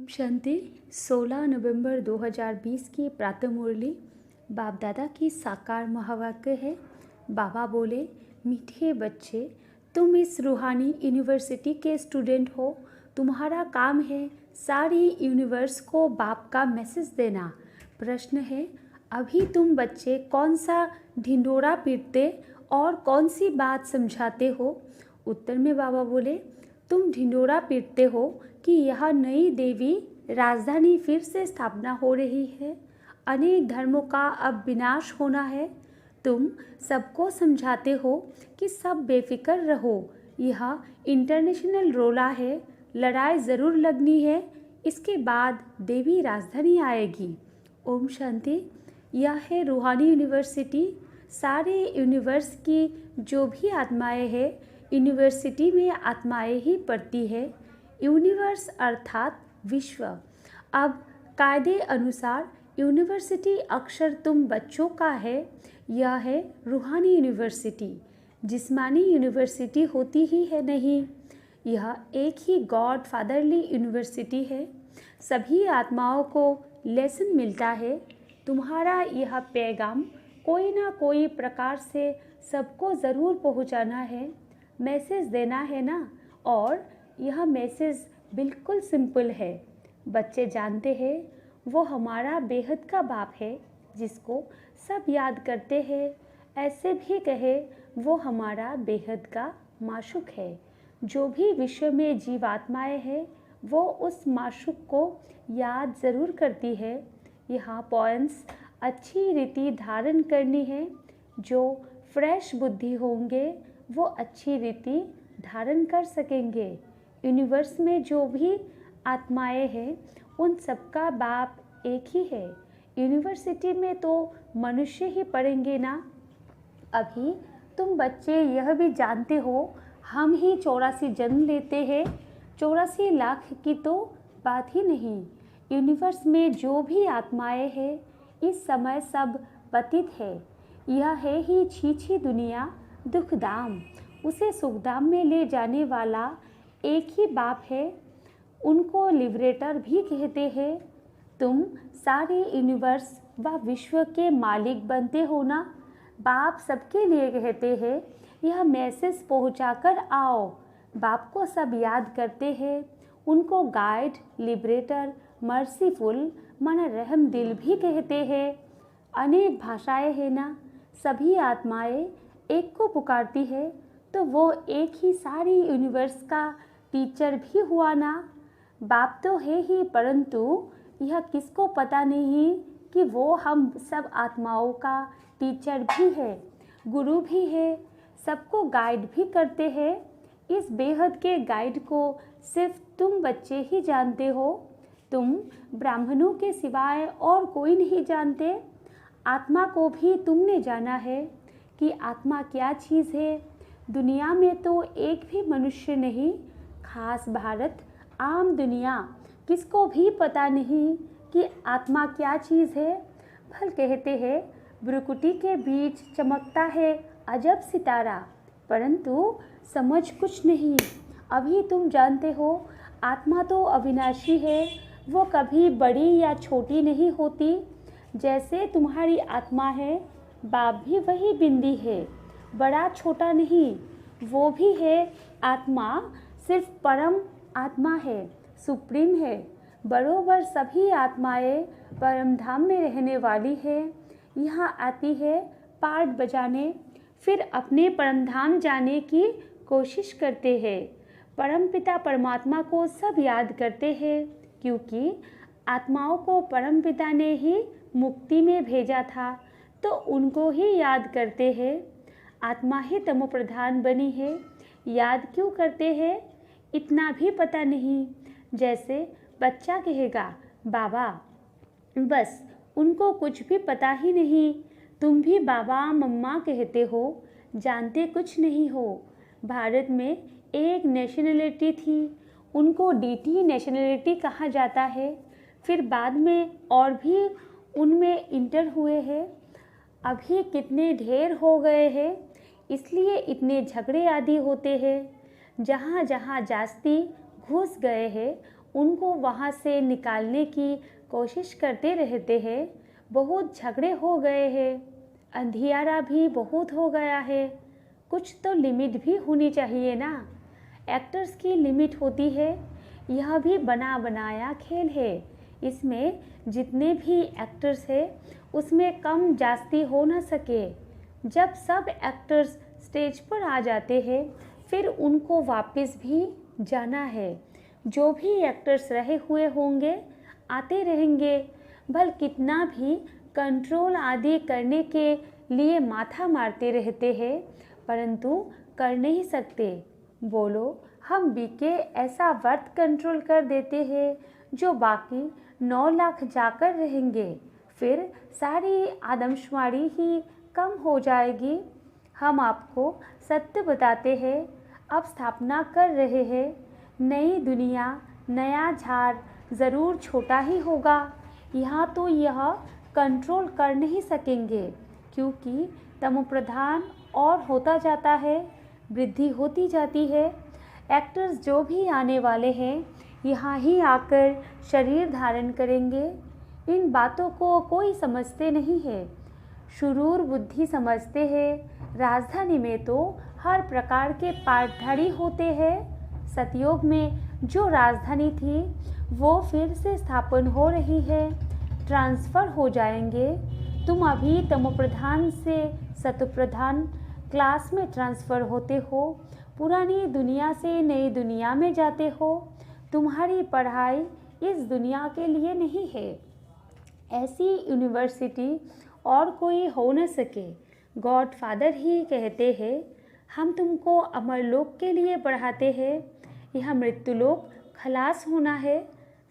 शांति 16 नवंबर 2020 की प्रातः मुरली बाप दादा की साकार महावाक्य है। बाबा बोले, मीठे बच्चे, तुम इस रूहानी यूनिवर्सिटी के स्टूडेंट हो। तुम्हारा काम है सारी यूनिवर्स को बाप का मैसेज देना। प्रश्न है, अभी तुम बच्चे कौन सा ढिंडोरा पीटते और कौन सी बात समझाते हो? उत्तर में बाबा बोले, तुम ढिंडोरा पीटते हो कि यह नई देवी राजधानी फिर से स्थापना हो रही है, अनेक धर्मों का अब विनाश होना है। तुम सबको समझाते हो कि सब बेफिक्र रहो, यह इंटरनेशनल रोला है, लड़ाई ज़रूर लगनी है, इसके बाद देवी राजधानी आएगी। ओम शांति। यह है रूहानी यूनिवर्सिटी। सारे यूनिवर्स की जो भी आत्माएं हैं, यूनिवर्सिटी में आत्माएं ही पढ़ती है। यूनिवर्स अर्थात विश्व। अब कायदे अनुसार यूनिवर्सिटी अक्षर तुम बच्चों का है। यह है रूहानी यूनिवर्सिटी। जिस्मानी यूनिवर्सिटी होती ही है नहीं। यह एक ही गॉड फादरली यूनिवर्सिटी है। सभी आत्माओं को लेसन मिलता है। तुम्हारा यह पैगाम कोई ना कोई प्रकार से सबको ज़रूर पहुंचाना है, मैसेज देना है ना। और यह मैसेज बिल्कुल सिंपल है। बच्चे जानते हैं वो हमारा बेहद का बाप है जिसको सब याद करते हैं। ऐसे भी कहे वो हमारा बेहद का माशूक है। जो भी विश्व में जीवात्माएं हैं वो उस माशूक को याद ज़रूर करती है। यहाँ पॉइंट्स अच्छी रीति धारण करनी है। जो फ्रेश बुद्धि होंगे वो अच्छी रीति धारण कर सकेंगे। यूनिवर्स में जो भी आत्माएं हैं उन सबका बाप एक ही है। यूनिवर्सिटी में तो मनुष्य ही पढ़ेंगे ना। अभी तुम बच्चे यह भी जानते हो हम ही 84 जन्म लेते हैं। 84 लाख की तो बात ही नहीं। यूनिवर्स में जो भी आत्माएं हैं इस समय सब पतित है। यह है ही छीछी दुनिया दुखधाम। उसे सुखधाम में ले जाने वाला एक ही बाप है। उनको लिबरेटर भी कहते हैं। तुम सारे यूनिवर्स व विश्व के मालिक बनते हो ना। बाप सबके लिए कहते हैं यह मैसेज पहुंचाकर आओ। बाप को सब याद करते हैं। उनको गाइड, लिबरेटर, मर्सीफुल मन रहम दिल भी कहते हैं। अनेक भाषाएं हैं ना। सभी आत्माएं एक को पुकारती है तो वो एक ही सारी यूनिवर्स का टीचर भी हुआ ना। बाप तो है ही, परंतु यह किसको पता नहीं कि वो हम सब आत्माओं का टीचर भी है, गुरु भी है, सबको गाइड भी करते हैं। इस बेहद के गाइड को सिर्फ तुम बच्चे ही जानते हो। तुम ब्राह्मणों के सिवाय और कोई नहीं जानते। आत्मा को भी तुमने जाना है कि आत्मा क्या चीज़ है। दुनिया में तो एक भी मनुष्य नहीं, खास भारत, आम दुनिया, किसको भी पता नहीं कि आत्मा क्या चीज़ है। भल कहते हैं भ्रुकुटी के बीच चमकता है अजब सितारा, परंतु समझ कुछ नहीं। अभी तुम जानते हो आत्मा तो अविनाशी है, वो कभी बड़ी या छोटी नहीं होती। जैसे तुम्हारी आत्मा है, बाप भी वही बिंदी है, बड़ा छोटा नहीं। वो भी है आत्मा, सिर्फ परम आत्मा है, सुप्रीम है। बरोबर सभी आत्माएं परम धाम में रहने वाली है। यहाँ आती है पार्ट बजाने, फिर अपने परम धाम जाने की कोशिश करते हैं। परम पिता परमात्मा को सब याद करते हैं, क्योंकि आत्माओं को परम पिता ने ही मुक्ति में भेजा था, तो उनको ही याद करते हैं। आत्मा ही तमो प्रधान बनी है। याद क्यों करते हैं इतना भी पता नहीं। जैसे बच्चा कहेगा बाबा, बस उनको कुछ भी पता ही नहीं। तुम भी बाबा मम्मा कहते हो, जानते कुछ नहीं हो। भारत में एक नेशनलिटी थी, उनको डीटी नेशनलिटी कहा जाता है। फिर बाद में और भी उनमें इंटर हुए हैं। अभी कितने ढेर हो गए हैं, इसलिए इतने झगड़े आदि होते हैं। जहाँ जहाँ जास्ती घुस गए हैं उनको वहाँ से निकालने की कोशिश करते रहते हैं। बहुत झगड़े हो गए हैं, अंधियारा भी बहुत हो गया है, कुछ तो लिमिट भी होनी चाहिए ना। एक्टर्स की लिमिट होती है। यह भी बना बनाया खेल है। इसमें जितने भी एक्टर्स हैं उसमें कम जास्ती हो ना सके। जब सब एक्टर्स स्टेज पर आ जाते हैं फिर उनको वापस भी जाना है। जो भी एक्टर्स रहे हुए होंगे आते रहेंगे। भल कितना भी कंट्रोल आदि करने के लिए माथा मारते रहते हैं परंतु कर नहीं सकते। बोलो हम बीके ऐसा वर्थ कंट्रोल कर देते हैं जो बाकी 9 लाख जाकर रहेंगे। फिर सारी आदमशुमारी ही कम हो जाएगी। हम आपको सत्य बताते हैं। अब स्थापना कर रहे हैं नई दुनिया, नया झार ज़रूर छोटा ही होगा। यहाँ तो यह कंट्रोल कर नहीं सकेंगे क्योंकि तमोप्रधान और होता जाता है, वृद्धि होती जाती है। एक्टर्स जो भी आने वाले हैं यहाँ ही आकर शरीर धारण करेंगे। इन बातों को कोई समझते नहीं है। शुरूर बुद्धि समझते हैं। राजधानी में तो हर प्रकार के पाटधारी होते हैं। सतयुग में जो राजधानी थी वो फिर से स्थापन हो रही है, ट्रांसफ़र हो जाएंगे। तुम अभी तमोप्रधान से सतोप्रधान क्लास में ट्रांसफ़र होते हो, पुरानी दुनिया से नई दुनिया में जाते हो। तुम्हारी पढ़ाई इस दुनिया के लिए नहीं है। ऐसी यूनिवर्सिटी और कोई हो न सके। गॉडफादर ही कहते हैं हम तुमको अमरलोक के लिए पढ़ाते हैं। यह मृत्युलोक खलास होना है।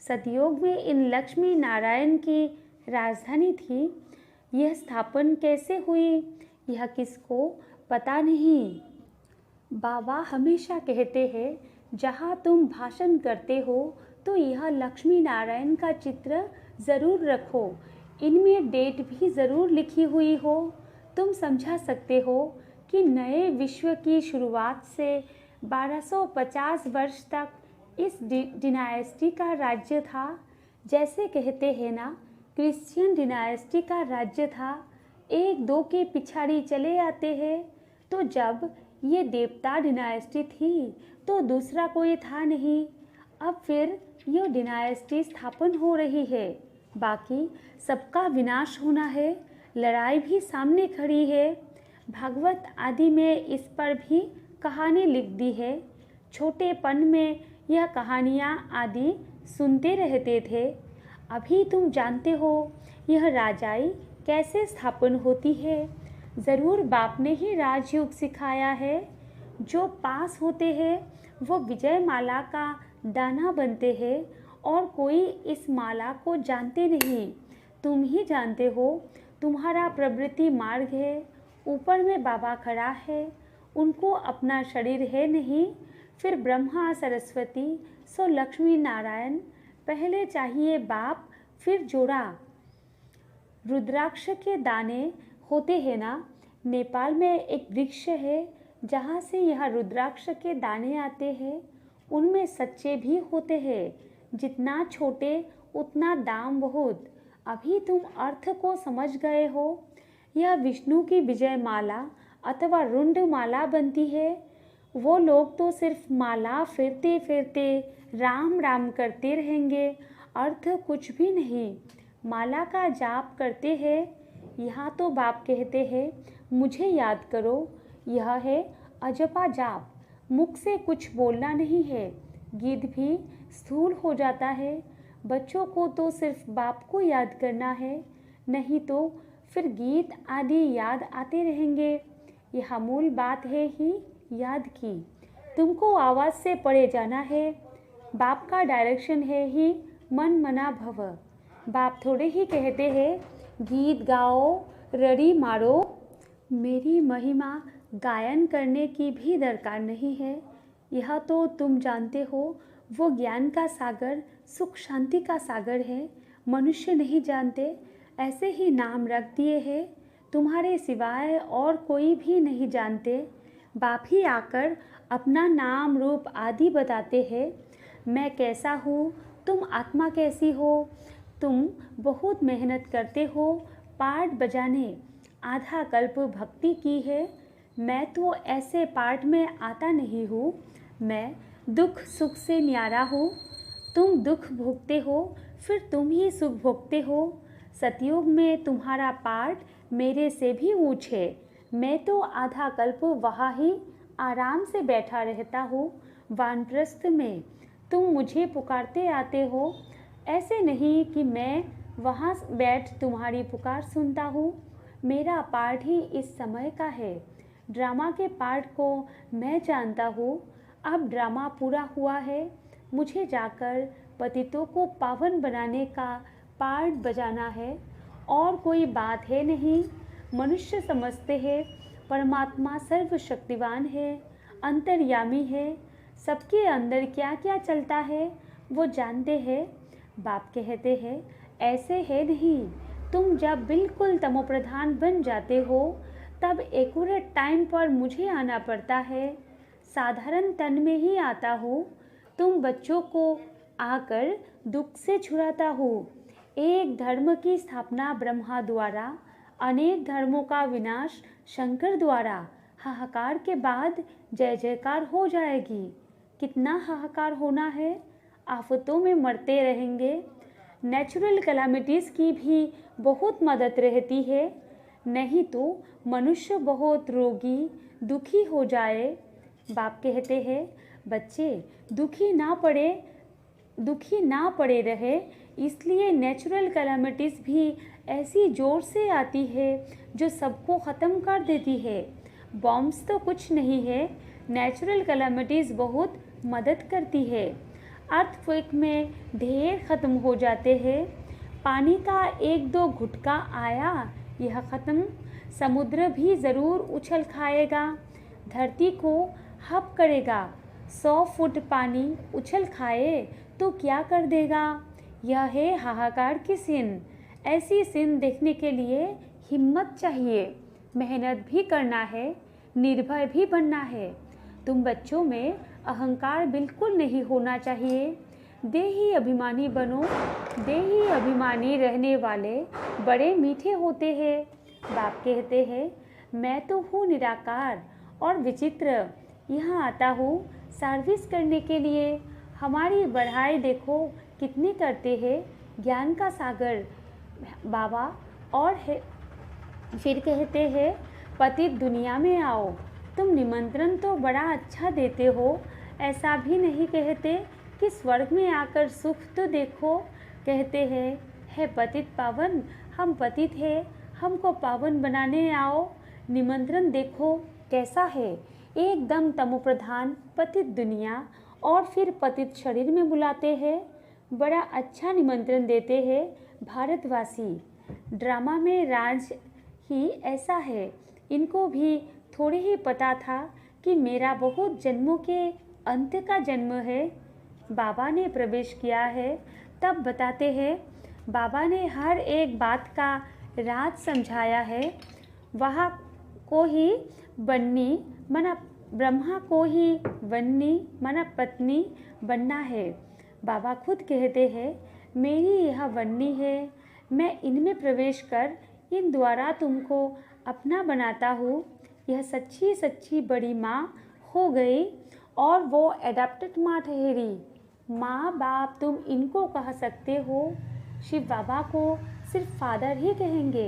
सतयुग में इन लक्ष्मी नारायण की राजधानी थी। यह स्थापन कैसे हुई यह किसको पता नहीं। बाबा हमेशा कहते हैं जहाँ तुम भाषण करते हो तो यह लक्ष्मी नारायण का चित्र ज़रूर रखो। इनमें डेट भी ज़रूर लिखी हुई हो। तुम समझा सकते हो कि नए विश्व की शुरुआत से 1250 वर्ष तक इस डिनाइस्टी का राज्य था। जैसे कहते हैं ना क्रिश्चियन डिनाइस्टी का राज्य था। एक दो के पिछाड़ी चले आते हैं। तो जब ये देवता डिनाइस्टी थी तो दूसरा कोई था नहीं। अब फिर यह डिनाइस्टी स्थापन हो रही है। बाकी सबका विनाश होना है। लड़ाई भी सामने खड़ी है। भागवत आदि में इस पर भी कहानी लिख दी है। छोटेपन में यह कहानियाँ आदि सुनते रहते थे। अभी तुम जानते हो यह राजाई कैसे स्थापन होती है। ज़रूर बाप ने ही राजयोग सिखाया है। जो पास होते हैं वो विजय माला का दाना बनते हैं और कोई इस माला को जानते नहीं। तुम ही जानते हो। तुम्हारा प्रवृत्ति मार्ग है। ऊपर में बाबा खड़ा है। उनको अपना शरीर है नहीं। फिर ब्रह्मा सरस्वती सो लक्ष्मी नारायण। पहले चाहिए बाप फिर जोड़ा। रुद्राक्ष के दाने होते हैं ना। नेपाल में एक वृक्ष है जहाँ से यह रुद्राक्ष के दाने आते हैं। उनमें सच्चे भी होते हैं। जितना छोटे उतना दाम बहुत। अभी तुम अर्थ को समझ गए हो। यह विष्णु की विजय माला अथवा रुंड माला बनती है। वो लोग तो सिर्फ माला फिरते फिरते राम राम करते रहेंगे। अर्थ कुछ भी नहीं। माला का जाप करते हैं। यहाँ तो बाप कहते हैं मुझे याद करो। यह है अजपा जाप। मुख से कुछ बोलना नहीं है। गिद्ध भी स्थूल हो जाता है। बच्चों को तो सिर्फ बाप को याद करना है, नहीं तो फिर गीत आदि याद आते रहेंगे। यह मूल बात है ही याद की। तुमको आवाज़ से पढ़े जाना है। बाप का डायरेक्शन है ही मन मना भव। बाप थोड़े ही कहते हैं गीत गाओ रड़ी मारो। मेरी महिमा गायन करने की भी दरकार नहीं है। यह तो तुम जानते हो वो ज्ञान का सागर सुख शांति का सागर है। मनुष्य नहीं जानते, ऐसे ही नाम रख दिए हैं। तुम्हारे सिवाय और कोई भी नहीं जानते। बाप ही आकर अपना नाम रूप आदि बताते हैं। मैं कैसा हूँ तुम आत्मा कैसी हो? तुम बहुत मेहनत करते हो पार्ट बजाने, आधा कल्प भक्ति की है। मैं तो ऐसे पार्ट में आता नहीं हूँ। मैं दुख सुख से न्यारा हूँ। तुम दुख भोगते हो, फिर तुम ही सुख भोगते हो। सतयुग में तुम्हारा पार्ट मेरे से भी ऊंच है। मैं तो आधा कल्प वहाँ ही आराम से बैठा रहता हूँ। वानप्रस्थ में तुम मुझे पुकारते आते हो। ऐसे नहीं कि मैं वहाँ बैठ तुम्हारी पुकार सुनता हूँ। मेरा पार्ट ही इस समय का है। ड्रामा के पार्ट को मैं जानता हूँ। अब ड्रामा पूरा हुआ है। मुझे जाकर पतितों को पावन बनाने का पार्ट बजाना है। और कोई बात है नहीं। मनुष्य समझते हैं परमात्मा सर्वशक्तिवान है, अंतर्यामी है, सबके अंदर क्या क्या चलता है वो जानते हैं। बाप कहते हैं ऐसे है नहीं। तुम जब बिल्कुल तमोप्रधान बन जाते हो तब एक्यूरेट टाइम पर मुझे आना पड़ता है। साधारण तन में ही आता हूँ। तुम बच्चों को आकर दुख से छुड़ाता हूँ। एक धर्म की स्थापना ब्रह्मा द्वारा, अनेक धर्मों का विनाश शंकर द्वारा। हाहाकार के बाद जय जयकार हो जाएगी। कितना हाहाकार होना है। आफतों में मरते रहेंगे। नेचुरल कैलामिटीज़ की भी बहुत मदद रहती है। नहीं तो मनुष्य बहुत रोगी दुखी हो जाए। बाप कहते हैं बच्चे दुखी ना पड़े रहे। इसलिए नेचुरल कैलामिटीज़ भी ऐसी ज़ोर से आती है जो सबको ख़त्म कर देती है। बॉम्ब्स तो कुछ नहीं है। नेचुरल कैलामिटीज़ बहुत मदद करती है। अर्थक्वेक में ढेर ख़त्म हो जाते हैं। पानी का एक दो घुटका आया, यह ख़त्म। समुद्र भी ज़रूर उछल खाएगा, धरती को हप करेगा। 100 फुट पानी उछल खाए तो क्या कर देगा। यह है हाहाकार की सीन। ऐसी सीन देखने के लिए हिम्मत चाहिए, मेहनत भी करना है, निर्भय भी बनना है। तुम बच्चों में अहंकार बिल्कुल नहीं होना चाहिए। देही अभिमानी बनो। देही अभिमानी रहने वाले बड़े मीठे होते हैं। बाप कहते हैं मैं तो हूँ निराकार और विचित्र। यहाँ आता हूँ सर्विस करने के लिए। हमारी बढ़ाई देखो कितनी करते हैं। ज्ञान का सागर बाबा और है। फिर कहते हैं पतित दुनिया में आओ। तुम निमंत्रण तो बड़ा अच्छा देते हो। ऐसा भी नहीं कहते कि स्वर्ग में आकर सुख तो देखो। कहते हैं है पतित पावन, हम पतित हैं, हमको पावन बनाने आओ। निमंत्रण देखो कैसा है। एकदम तमोप्रधान पतित दुनिया और फिर पतित शरीर में बुलाते हैं। बड़ा अच्छा निमंत्रण देते हैं भारतवासी। ड्रामा में राज ही ऐसा है। इनको भी थोड़ी ही पता था कि मेरा बहुत जन्मों के अंत का जन्म है। बाबा ने प्रवेश किया है तब बताते हैं। बाबा ने हर एक बात का राज समझाया है। वहाँ को ही बननी मना ब्रह्मा को ही बननी मना पत्नी बनना है। बाबा खुद कहते हैं मेरी यह बननी है। मैं इनमें प्रवेश कर इन द्वारा तुमको अपना बनाता हूँ। यह सच्ची सच्ची बड़ी माँ हो गई और वो एडाप्टेड माँ ठहरी। माँ बाप तुम इनको कह सकते हो। शिव बाबा को सिर्फ फादर ही कहेंगे।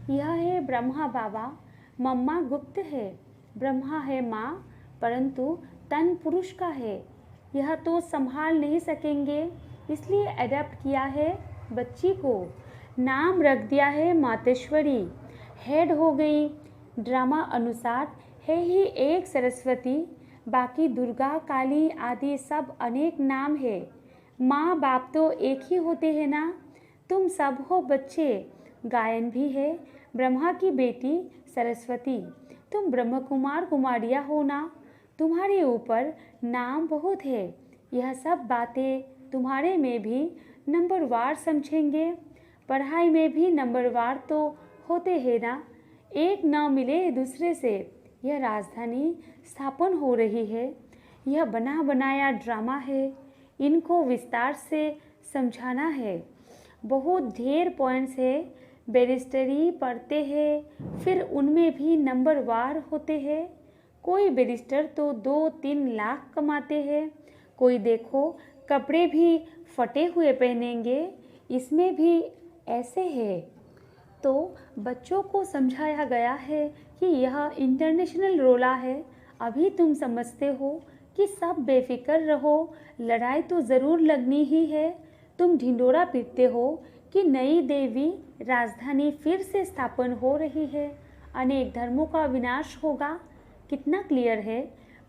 यह है ब्रह्मा बाबा। मम्मा गुप्त है। ब्रह्मा है माँ परंतु तन पुरुष का है। यह तो संभाल नहीं सकेंगे, इसलिए एडप्ट किया है बच्ची को। नाम रख दिया है मातेश्वरी। हेड हो गई। ड्रामा अनुसार है ही एक सरस्वती। बाकी दुर्गा काली आदि सब अनेक नाम है। माँ बाप तो एक ही होते हैं ना। तुम सब हो बच्चे। गायन भी है। ब्रह्मा की बेटी सरस्वती। तुम ब्रह्म कुमार कुमारियाँ हो ना। तुम्हारे ऊपर नाम बहुत है। यह सब बातें तुम्हारे में भी नंबरवार समझेंगे। पढ़ाई में भी नंबरवार तो होते हैं ना। एक न मिले दूसरे से। यह राजधानी स्थापन हो रही है। यह बना बनाया ड्रामा है। इनको विस्तार से समझाना है। बहुत ढेर पॉइंट्स है, बैरिस्टरी पढ़ते हैं, फिर उनमें भी नंबरवार होते हैं। कोई बैरिस्टर तो 2-3 लाख कमाते हैं, कोई देखो कपड़े भी फटे हुए पहनेंगे, इसमें भी ऐसे है। तो बच्चों को समझाया गया है कि यह इंटरनेशनल रोला है। अभी तुम समझते हो कि सब बेफिक्र रहो, लड़ाई तो ज़रूर लगनी ही है। तुम ढिंडोरा पीटते हो कि नई देवी राजधानी फिर से स्थापन हो रही है, अनेक धर्मों का विनाश होगा। कितना क्लियर है।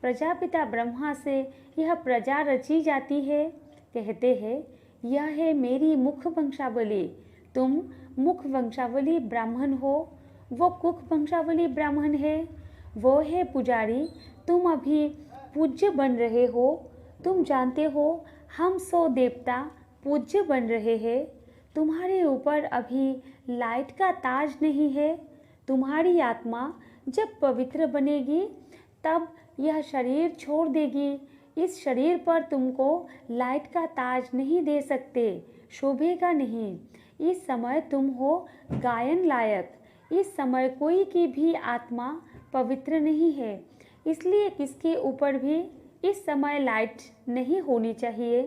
प्रजापिता ब्रह्मा से यह प्रजा रची जाती है। कहते हैं यह है मेरी मुख वंशावली। तुम मुख वंशावली ब्राह्मण हो, वो कुख वंशावली ब्राह्मण है। वो है पुजारी, तुम अभी पूज्य बन रहे हो। तुम जानते हो हम 100 देवता पूज्य बन रहे हैं। तुम्हारे ऊपर अभी लाइट का ताज नहीं है। तुम्हारी आत्मा जब पवित्र बनेगी तब यह शरीर छोड़ देगी। इस शरीर पर तुमको लाइट का ताज नहीं दे सकते, शोभेगा नहीं। इस समय तुम हो गायन लायक। इस समय कोई की भी आत्मा पवित्र नहीं है, इसलिए किसके ऊपर भी इस समय लाइट नहीं होनी चाहिए।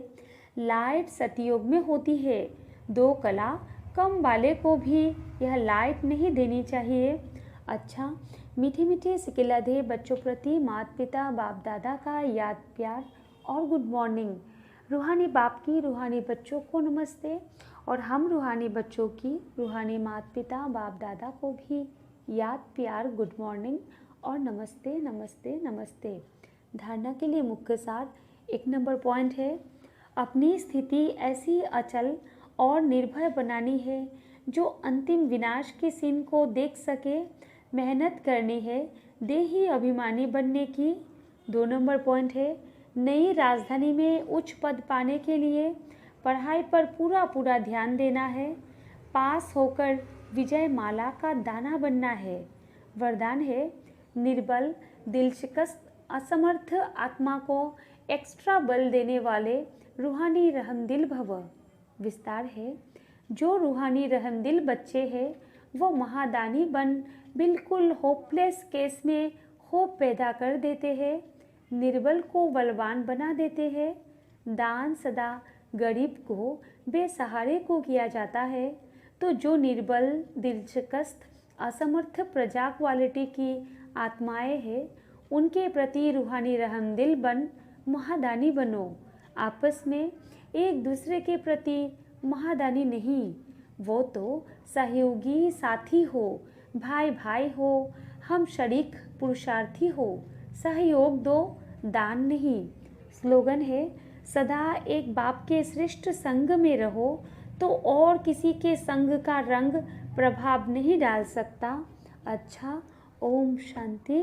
लाइट सतयुग में होती है। 2 कला कम वाले को भी यह लाइट नहीं देनी चाहिए। अच्छा, मीठे मीठे सिकिलधे बच्चों प्रति माता पिता बाप दादा का याद प्यार और गुड मॉर्निंग। रूहानी बाप की रूहानी बच्चों को नमस्ते, और हम रूहानी बच्चों की रूहानी माता पिता बाप दादा को भी याद प्यार गुड मॉर्निंग और नमस्ते नमस्ते नमस्ते। धारणा के लिए मुख्य सार 1 नंबर पॉइंट है, अपनी स्थिति ऐसी अचल और निर्भय बनानी है जो अंतिम विनाश के सीन को देख सके। मेहनत करनी है देही अभिमानी बनने की। 2 नंबर पॉइंट है, नई राजधानी में उच्च पद पाने के लिए पढ़ाई पर पूरा ध्यान देना है। पास होकर विजय माला का दाना बनना है। वरदान है, निर्बल दिलशिकस्त असमर्थ आत्मा को एक्स्ट्रा बल देने वाले रूहानी रहमदिल भव। विस्तार है, जो रूहानी रहमदिल बच्चे हैं वो महादानी बन बिल्कुल होपलेस केस में होप पैदा कर देते हैं, निर्बल को बलवान बना देते हैं। दान सदा गरीब को बेसहारे को किया जाता है। तो जो निर्बल दिलशिकस्त असमर्थ प्रजा क्वालिटी की आत्माएं हैं उनके प्रति रूहानी रहमदिल बन महादानी बनो। आपस में एक दूसरे के प्रति महादानी नहीं, वो तो सहयोगी साथी हो, भाई भाई हो, हम शरीक पुरुषार्थी हो। सहयोग दो, दान नहीं। स्लोगन है, सदा एक बाप के श्रेष्ठ संग में रहो तो और किसी के संग का रंग प्रभाव नहीं डाल सकता। अच्छा, ओम शांति।